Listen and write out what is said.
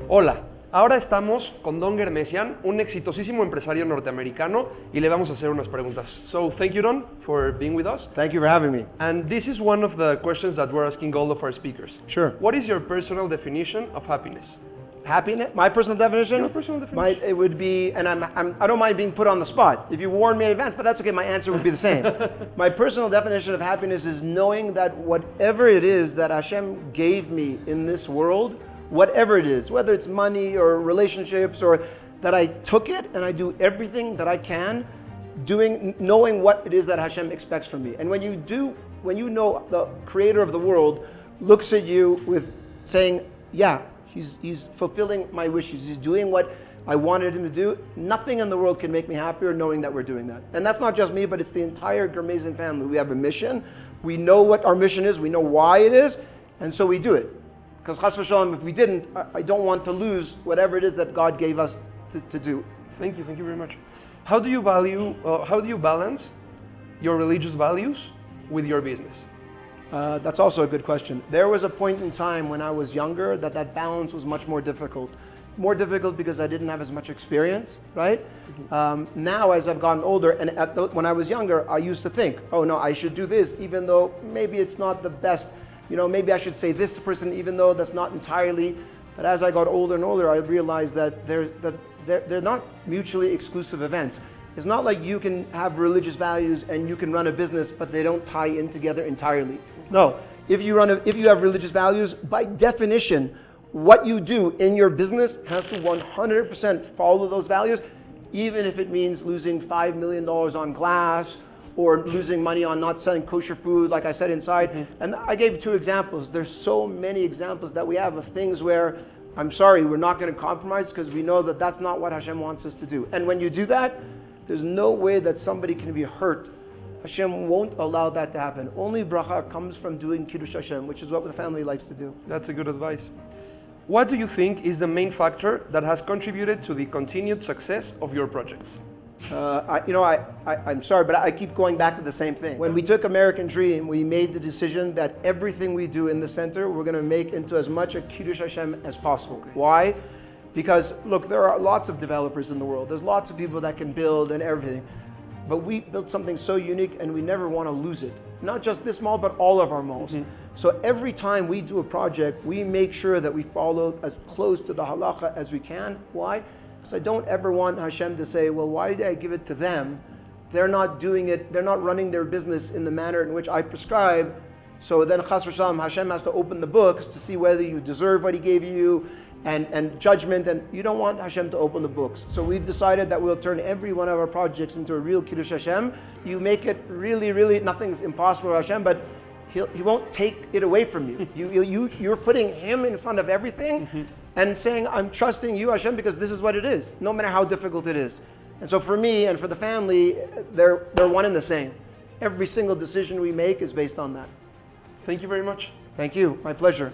Hola, ahora estamos con Don Ghermezian, un exitosísimo empresario norteamericano, y le vamos a hacer unas preguntas. So, thank you, Don, for being with us. Thank you for having me. And this is one of the questions that we're asking all of our speakers. Sure. What is your personal definition of happiness? Happiness? My personal definition? Your personal definition. It would be, and I don't mind being put on the spot. If you warned me in advance, but that's okay, my answer would be the same. My personal definition of happiness is knowing that whatever it is that Hashem gave me in this world, whatever it is, whether it's money or relationships, or that I took it and I do everything that I can, knowing what it is that Hashem expects from me. And when you know the creator of the world looks at you with saying, yeah, he's fulfilling my wishes, he's doing what I wanted him to do, nothing in the world can make me happier knowing that we're doing that. And that's not just me, but it's the entire Ghermezian family. We have a mission, we know what our mission is, we know why it is, and so we do it. Because chas v'shalom, if we didn't, I don't want to lose whatever it is that God gave us to do. Thank you very much. How do you balance your religious values with your business? That's also a good question. There was a point in time when I was younger that balance was much more difficult. More difficult because I didn't have as much experience, right? Mm-hmm. Now as I've gotten older, and when I was younger, I used to think, oh no, I should do this, even though maybe it's not the best. You know, maybe I should say this to person, even though that's not entirely. But as I got older and older, I realized that they're not mutually exclusive events. It's not like you can have religious values and you can run a business, but they don't tie in together entirely. No, if you have religious values, by definition, what you do in your business has to 100% follow those values, even if it means losing $5 million on glass, or losing money on not selling kosher food, like I said inside. Mm-hmm. And I gave 2 examples. There's so many examples that we have of things where, I'm sorry, we're not going to compromise because we know that that's not what Hashem wants us to do. And when you do that, there's no way that somebody can be hurt. Hashem won't allow that to happen. Only bracha comes from doing Kiddush Hashem, which is what the family likes to do. That's a good advice. What do you think is the main factor that has contributed to the continued success of your projects? I'm sorry, but I keep going back to the same thing. When we took American Dream, we made the decision that everything we do in the center, we're going to make into as much a Kiddush Hashem as possible. Why? Because, look, there are lots of developers in the world. There's lots of people that can build and everything. But we built something so unique and we never want to lose it. Not just this mall, but all of our malls. Mm-hmm. So every time we do a project, we make sure that we follow as close to the halacha as we can. Why? So I don't ever want Hashem to say, well, why did I give it to them? They're not doing it, they're not running their business in the manner in which I prescribe. So then chas v'shalom, Hashem has to open the books to see whether you deserve what he gave you, and judgment, and you don't want Hashem to open the books. So we've decided that we'll turn every one of our projects into a real Kiddush Hashem. You make it really, really, nothing's impossible for Hashem, but he won't take it away from you. You're putting him in front of everything. Mm-hmm. And saying, I'm trusting you, Hashem, because this is what it is, no matter how difficult it is. And so for me and for the family, they're one and the same. Every single decision we make is based on that. Thank you very much. Thank you. My pleasure.